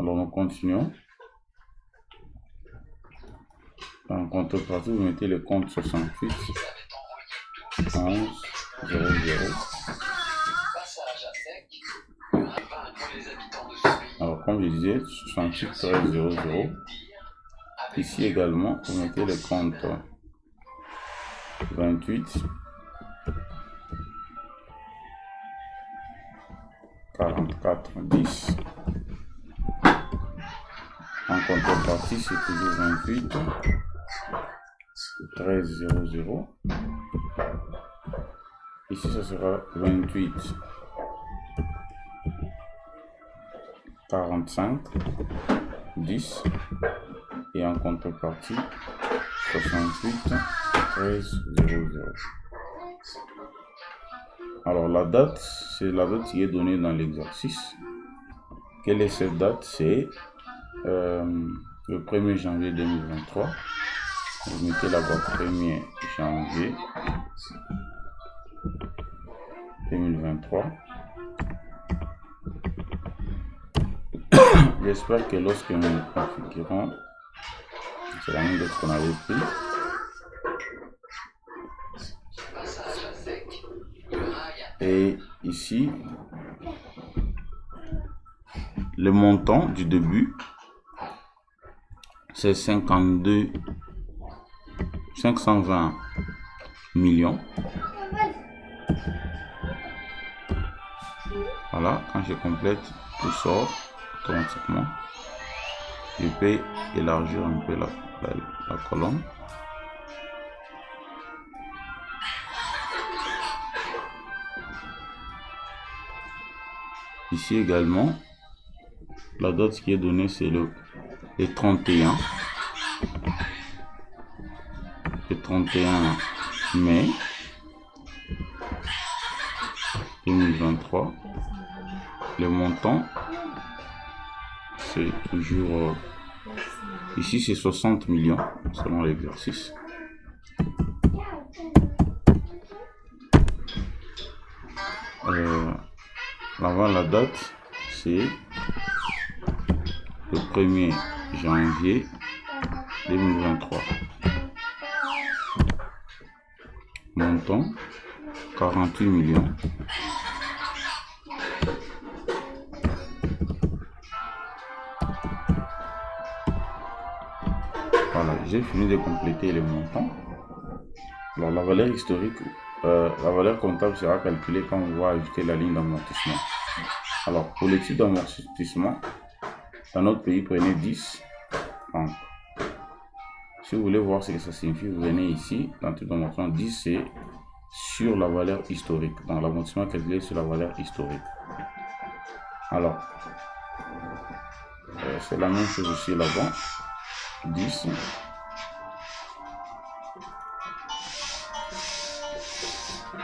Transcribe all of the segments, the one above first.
Alors nous continuons. En contrepartie, vous mettez le compte 68 11 00. Alors comme je disais, 68 13 00. Ici également, vous mettez le compte 28 44 10. En contrepartie, c'est toujours 28 13 00. Ici, ça sera 28 45 10. Et en contrepartie, 68 13 00. Alors la date, c'est la date qui est donnée dans l'exercice. Quelle est cette date? C'est le 1er janvier 2023. Vous mettez là-bas 1er janvier 2023. J'espère que lorsque nous configurons, c'est la même date qu'on avait pris. Et ici, le montant du début, c'est 520 millions. Voilà, quand je complète, tout sort automatiquement. Je peux élargir un peu la colonne. Ici également, la date qui est donnée, c'est le 31 mai 2023. Le montant, c'est toujours ici, c'est 60 millions selon l'exercice. Avant la date, c'est le 1er janvier 2023. Montant 48 millions. Voilà, j'ai fini de compléter les montants. Alors la valeur historique, la valeur comptable sera calculée quand on va ajouter la ligne d'amortissement. Alors pour les types d'amortissement, dans notre pays, prenez 10 francs. Si vous voulez voir ce que ça signifie, vous venez ici, dans le type d'amortissement, 10 c'est sur la valeur historique. Donc l'amortissement calculé sur la valeur historique. Alors, c'est la même chose ici là-bas. 10.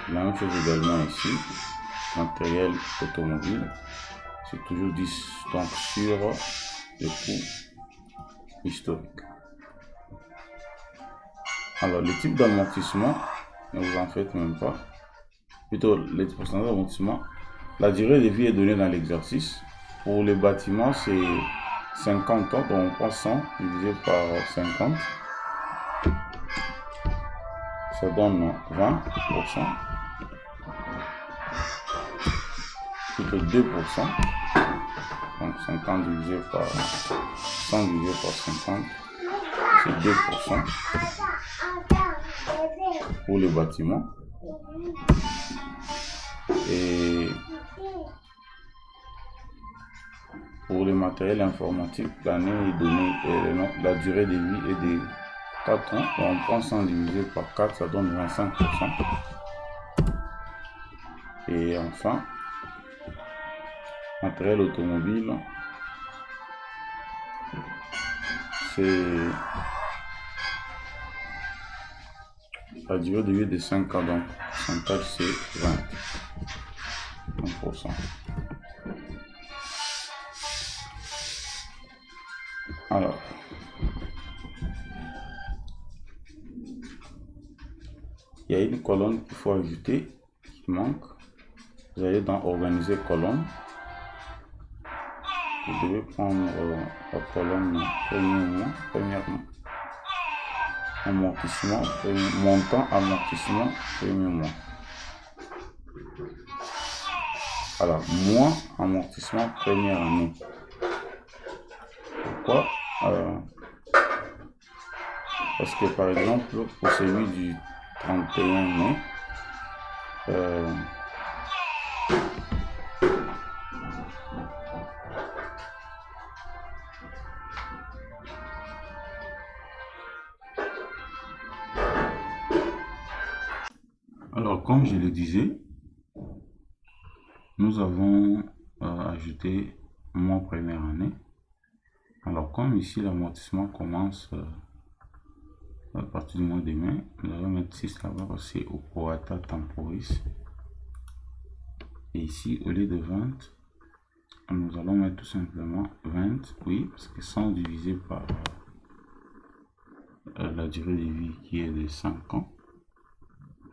La même chose également ici. Matériel automobile. C'est toujours 10. Donc sur le coût historique. Alors, le type d'amortissement, ne vous en faites même pas. Plutôt, les pourcentages d'amortissement. La durée de vie est donnée dans l'exercice. Pour les bâtiments, c'est 50 ans. Donc, on prend 100 divisé par 50. Ça donne 20%. Plutôt 2%. Donc, 50 divisé par 100 divisé par 50. C'est 2%. Pour les bâtiments. Et pour les matériels informatiques, l'année est donnée, la durée de vie est de 4 ans. On prend 100 divisé par 4, ça donne 25%. Et enfin, matériel automobile, c'est la durée de vie de 5 ans, donc 5 c'est 20%. Alors, il y a une colonne qu'il faut ajouter qui manque. Vous allez dans organiser colonne. vous devez prendre la colonne premier mois, premièrement. Amortissement, montant, amortissement, premier mois. Alors, mois, amortissement, première année. Pourquoi? Parce que par exemple, pour celui du 31 mai, alors comme je le disais, nous avons ajouté mois première année. Alors comme ici l'amortissement commence à partir du mois de mai, nous allons mettre 6 là-bas parce que c'est au prorata temporis. Et ici, au lieu de 20, nous allons mettre tout simplement 20, oui, parce que 100 divisé par la durée de vie qui est de 5 ans,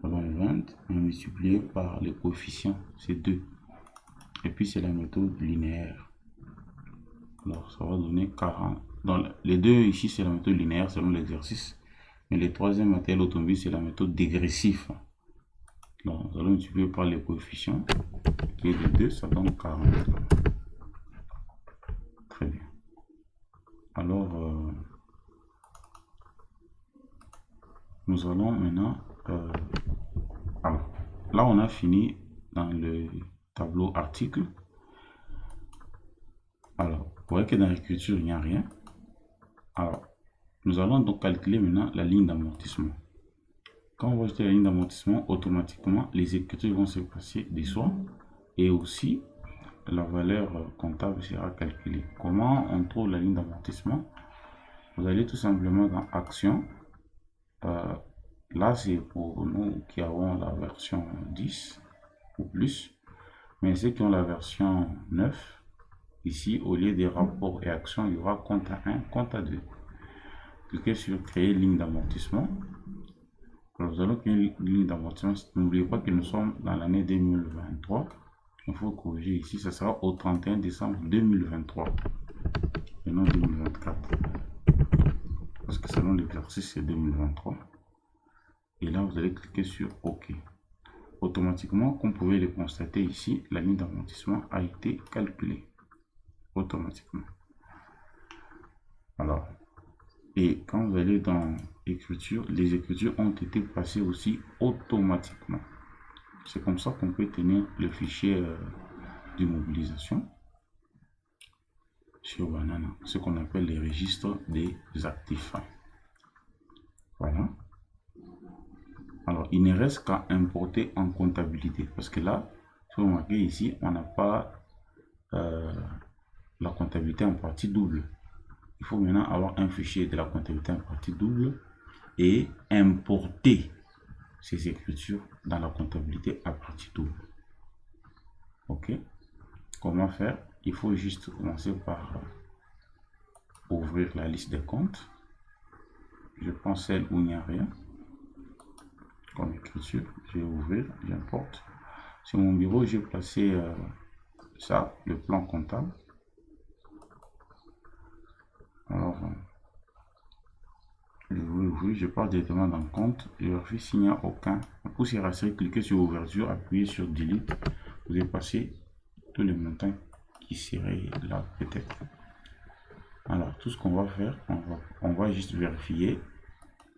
nous allons 20 et multiplié par les coefficients, c'est 2. Et puis c'est la méthode linéaire. Alors ça va donner 40. Dans les deux ici, c'est la méthode linéaire selon l'exercice. Mais le troisième matériel automobile, c'est la méthode dégressive. Donc, nous allons multiplier par les coefficients, qui est de 2, ça donne 40. Très bien. Alors, nous allons maintenant... alors, là, on a fini dans le tableau article. Alors, vous voyez que dans l'écriture, il n'y a rien. Alors, nous allons donc calculer maintenant la ligne d'amortissement. Quand on va ajouter la ligne d'amortissement, automatiquement, les écritures vont se passer de soi et aussi la valeur comptable sera calculée. Comment on trouve la ligne d'amortissement? Vous allez tout simplement dans Action. Là, c'est pour nous qui avons la version 10 ou plus. Mais ceux qui ont la version 9, ici, au lieu des rapports et actions, il y aura compte à 1, compte à 2. Cliquez sur Créer ligne d'amortissement. Nous allons créer une ligne d'amortissement. N'oubliez pas que nous sommes dans l'année 2023. Il faut corriger ici. Ça sera au 31 décembre 2023 et non 2024. Parce que selon l'exercice, c'est 2023. Et là, vous allez cliquer sur OK. Automatiquement, comme vous pouvez le constater ici, la ligne d'amortissement a été calculée. Automatiquement. Alors, et quand vous allez dans écriture, les écritures ont été passées aussi automatiquement. C'est comme ça qu'on peut tenir le fichier de mobilisation sur Banana, ce qu'on appelle les registres des actifs. Voilà. Alors, il ne reste qu'à importer en comptabilité parce que là, si vous remarquez ici, on n'a pas la comptabilité en partie double. Il faut maintenant avoir un fichier de la comptabilité en partie double et importer ces écritures dans la comptabilité à partie double. Ok. Comment faire? Il faut juste commencer par ouvrir la liste des comptes. Je prends celle où il n'y a rien comme écriture. Je vais ouvrir, j'importe. Sur mon bureau, j'ai placé ça, le plan comptable. Alors, je vais ouvrir, je pars directement dans le compte. Je vérifie s'il n'y a aucun. Pour s'y rassurer, cliquez sur ouverture, appuyez sur Delete. Vous allez passer tous les montants qui seraient là peut-être. Alors, tout ce qu'on va faire, on va juste vérifier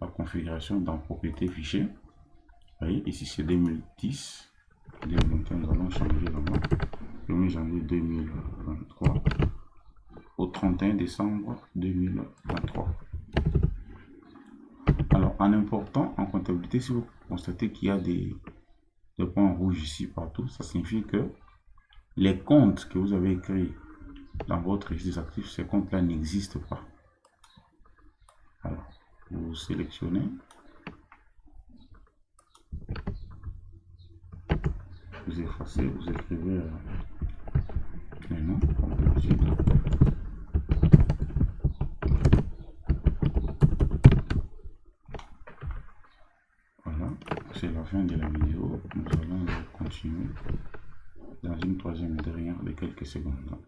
la configuration dans propriété fichier. Vous voyez, ici c'est 2010. Les montants, nous allons changer là-bas. 1er janvier 2023 au 31 décembre 2023. Alors, en important en comptabilité, si vous constatez qu'il y a des points rouges ici partout, ça signifie que les comptes que vous avez écrits dans votre registre des actifs, ces comptes-là n'existent pas. Alors, vous sélectionnez, vous effacez, vous écrivez les noms comme d'habitude. Voilà, c'est la fin de la vidéo. Nous allons continuer dans une troisième et dernière de quelques secondes.